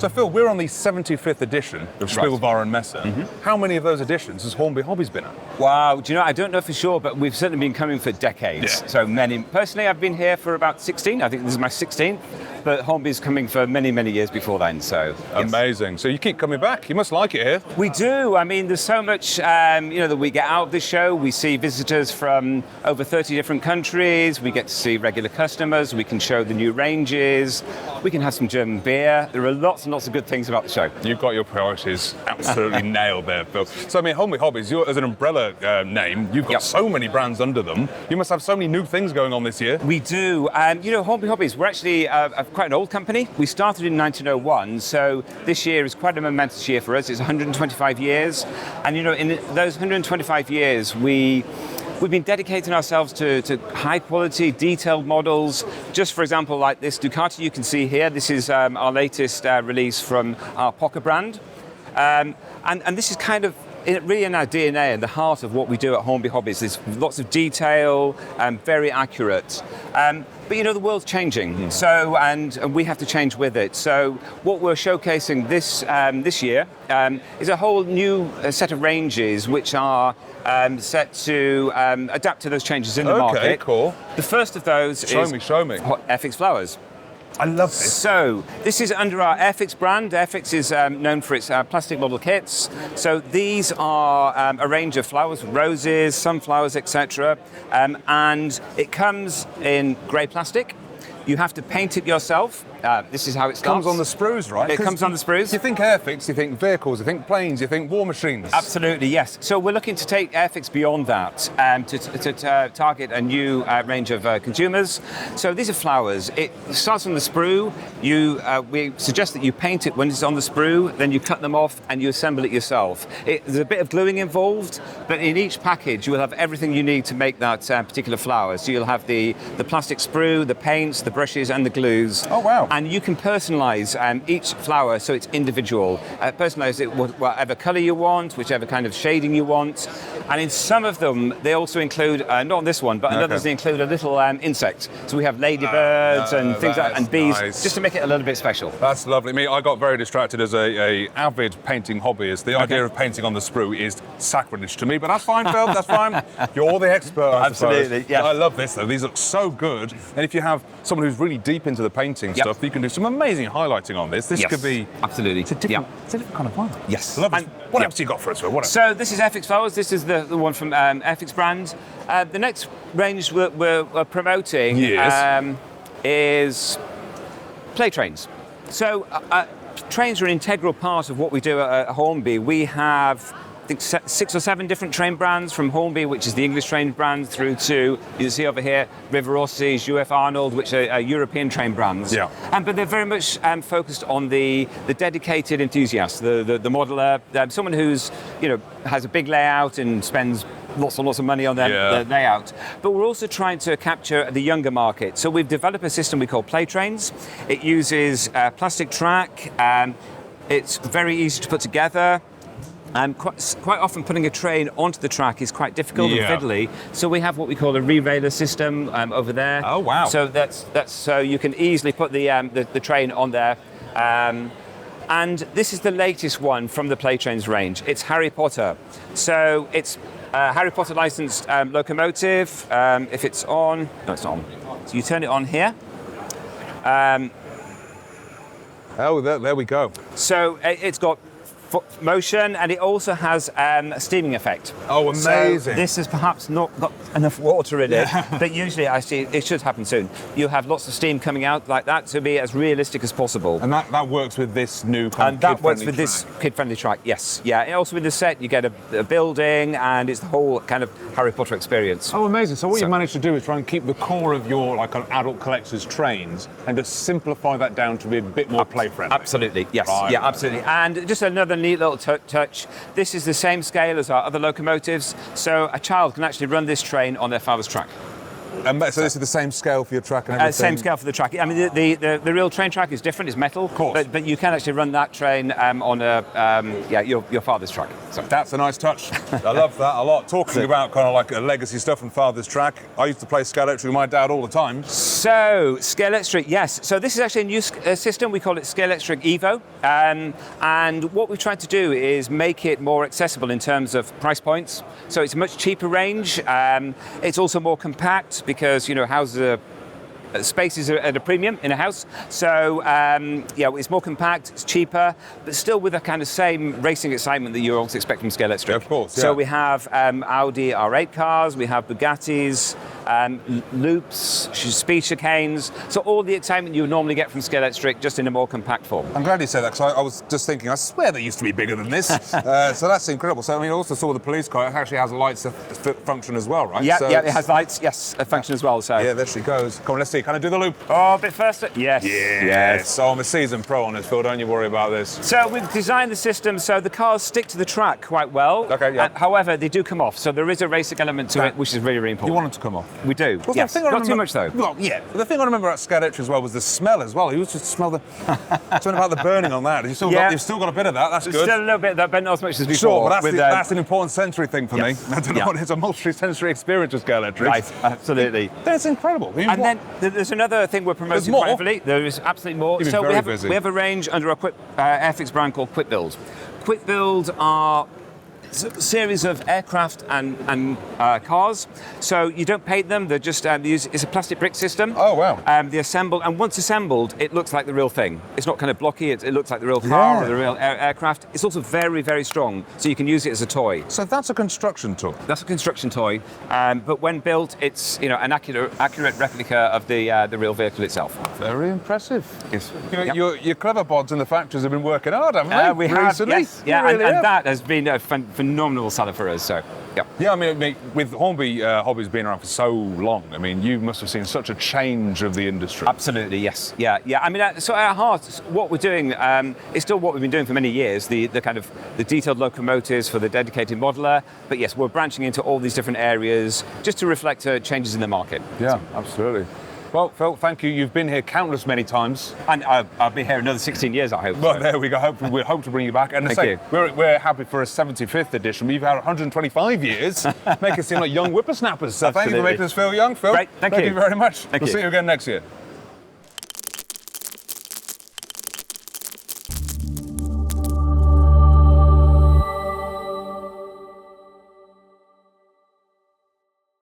So Phil, we're on the 75th edition of Spielwarenmesse. How many of those editions has Hornby Hobbies been at? Wow, do you know, I don't know for sure, but we've certainly been coming for decades. Yeah. So many. Personally, I've been here for about 16. I think this is my 16th. But Hornby's coming for many, many years before then. So yes. Amazing. So you keep coming back. You must like it here. We do. I mean, there's so much, that we get out of this show. We see visitors from over 30 different countries. We get to see regular customers. We can show the new ranges. We can have some German beer. There are lots and lots of good things about the show. You've got your priorities absolutely nailed there, Phil. So, I mean, Hornby Hobbies, as an umbrella name, you've got so many brands under them. You must have so many new things going on this year. We do. Hornby Hobbies, we're actually quite an old company. We started in 1901, so this year is quite a momentous year for us. It's 125 years. And, in those 125 years, we've been dedicating ourselves to high quality, detailed models. Just for example, like this Ducati you can see here, this is our latest release from our Pocher brand. And this is kind of really in our DNA and the heart of what we do at Hornby Hobbies. There's lots of detail, very accurate. But the world's changing, so and we have to change with it. So what we're showcasing this year is a whole new set of ranges which are set to adapt to those changes in the market. Okay, cool. The first of those is Show me. FX Flowers. I love this. So, this is under our Airfix brand. Airfix is known for its plastic model kits. So, these are a range of flowers, roses, sunflowers, etc. And it comes in grey plastic. You have to paint it yourself. This is how it starts. Comes on the sprues, right? It comes on the sprues. You think Airfix, you think vehicles, you think planes, you think war machines. Absolutely, yes. So we're looking to take Airfix beyond that to target a new range of consumers. So these are flowers. It starts on the sprue. We suggest that you paint it when it's on the sprue, then you cut them off and you assemble it yourself. There's a bit of gluing involved, but in each package you will have everything you need to make that particular flower. So you'll have the plastic sprue, the paints, the brushes and the glues. Oh, wow. And you can personalise each flower so it's individual. Personalise it whatever colour you want, whichever kind of shading you want. And in some of them, they also include, not on this one, but in others they include a little insect. So we have ladybirds and things like that, and bees, just to make it a little bit special. That's lovely. I got very distracted as a avid painting hobbyist. The idea of painting on the sprue is sacrilege to me, but that's fine, Phil, that's fine. You're the expert, I Absolutely, suppose. yeah. I love this, though. These look so good. And if you have someone who's really deep into the painting stuff, you can do some amazing highlighting on this. This could be... Absolutely. It's a different kind of fun. Yes. I love it. What else you got for us, Phil? So this is Airfix Flowers. This is the one from Airfix brand. The next range we're promoting is Playtrains. So trains are an integral part of what we do at Hornby. We have, I think, 6 or 7 different train brands, from Hornby, which is the English train brand, through to, you see over here, River Rossi, UF Arnold, which are European train brands. Yeah. But they're very much focused on the dedicated enthusiast, the modeler, someone who's, has a big layout and spends lots and lots of money on their layout. But we're also trying to capture the younger market. So we've developed a system we call Playtrains. It uses plastic track. It's very easy to put together. Quite often putting a train onto the track is quite difficult and fiddly. So we have what we call a re-railer system over there. Oh, wow. So that's so you can easily put the train on there. And this is the latest one from the Playtrains range. It's Harry Potter. So it's Harry Potter licensed locomotive. If it's on, no, it's not on. So you turn it on here. There we go. So it's got motion, and it also has a steaming effect. Oh, amazing. So this has perhaps not got enough water in it, but usually I see it should happen soon. You'll have lots of steam coming out like that to be as realistic as possible. And that works with this new kind of kid-friendly track? And that works with this kid-friendly track, yes. Yeah, and also with the set, you get a building, and it's the whole kind of Harry Potter experience. Oh, amazing. So what you've managed to do is try and keep the core of your an adult collector's trains and just simplify that down to be a bit more play-friendly. Absolutely, yes. Right. Yeah, absolutely. And just another neat little touch. This is the same scale as our other locomotives, so a child can actually run this train on their father's track. So this is the same scale for your track and everything? Same scale for the track. I mean, the real train track is different, it's metal. Of course. But you can actually run that train on your father's track. So. That's a nice touch. I love that a lot. Talking about kind of like a legacy stuff and father's track, I used to play Scalextric with my dad all the time. So, Scalextric, yes. So this is actually a new system. We call it Scalextric Evo. And what we've tried to do is make it more accessible in terms of price points. So it's a much cheaper range. It's also more compact because, houses are space is at a premium in a house, so it's more compact, it's cheaper, but still with the kind of same racing excitement that you also expect from Scalextric. Of course, yeah. So we have Audi R8 cars, we have Bugattis, loops, speed chicanes, so all the excitement you would normally get from Scalextric, just in a more compact form. I'm glad you said that, because I was just thinking, I swear they used to be bigger than this. So that's incredible. So I also saw the police car, it actually has a lights function as well, right? Yeah, so it has lights, yes, a function as well. So yeah, there she goes. Come on, let's see. Can I do the loop? Oh, a bit faster? Yes. Yes. So I'm a seasoned pro on this, Phil. Don't you worry about this. So we've designed the system so the cars stick to the track quite well. Okay, yeah. However, they do come off. So there is a racing element to it, which is really, really important. You want them to come off? We do. Well, yes. Not too much, though. Well, yeah. The thing I remember about Scalextric as well was the smell as well. You used to smell something about the burning on that. You've still got a bit of that. That's good. Still a little bit of that, but not as much as before. Sure, but that's an important sensory thing for me. I don't know what, it's a multi-sensory experience with Scalextric. Right, absolutely. That's incredible. And then there's another thing we're promoting quite heavily. There is absolutely more. So we have a range under our Airfix brand called Quickbuild. Quickbuild are a series of aircraft and cars. So you don't paint them, they're just, it's a plastic brick system. Oh, wow. They assemble, and once assembled, it looks like the real thing. It's not kind of blocky, it looks like the real car or the real aircraft. It's also very, very strong, so you can use it as a toy. So that's a construction toy? That's a construction toy, but when built, it's an accurate replica of the real vehicle itself. Very impressive. Yes. Your clever bods in the factories have been working hard, haven't they? We have, yes. Yeah, really and that has been a phenomenal seller for us. So, yeah. Yeah, I mean, with Hornby Hobbies being around for so long, I mean, you must have seen such a change of the industry. Absolutely, yes. Yeah. I mean, so at our heart, what we're doing is still what we've been doing for many years, the kind of the detailed locomotives for the dedicated modeler. But yes, we're branching into all these different areas just to reflect changes in the market. Yeah, absolutely. Well, Phil, thank you. You've been here countless many times. And I'll be here another 16 years, I hope. Well, there we go. We hope to bring you back. And Thank you. We're happy for a 75th edition. We've had 125 years. Make us seem like young whippersnappers. So thank you for making us feel young, Phil. Great, thank you. Thank you very much. We'll see you again next year.